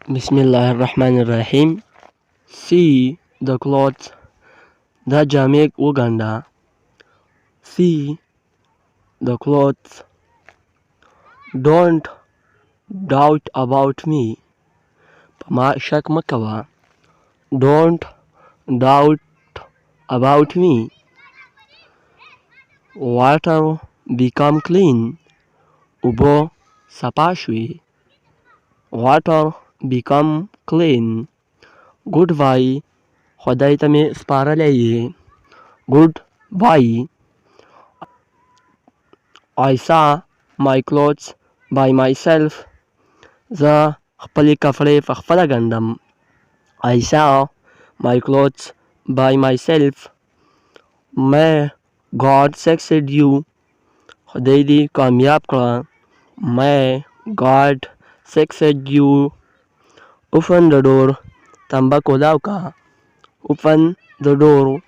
Bismillahirrahmanirrahim. See the clothes the Jamek Uganda. See the clothes. Don't doubt about me. Ma shak makawa. Don't doubt about me. Water become clean. Ubo sapashwi. Water become clean. Goodbye. खुदाई तमें स्पारा ले Goodbye. I saw my clothes by myself. The khpali kafle fakhfala gandam. I saw my clothes by myself. मैं God succeed you. खुदाई दी कामयाब करा. मैं God succeed you. Open the door. Tamba kolauka. Open the door.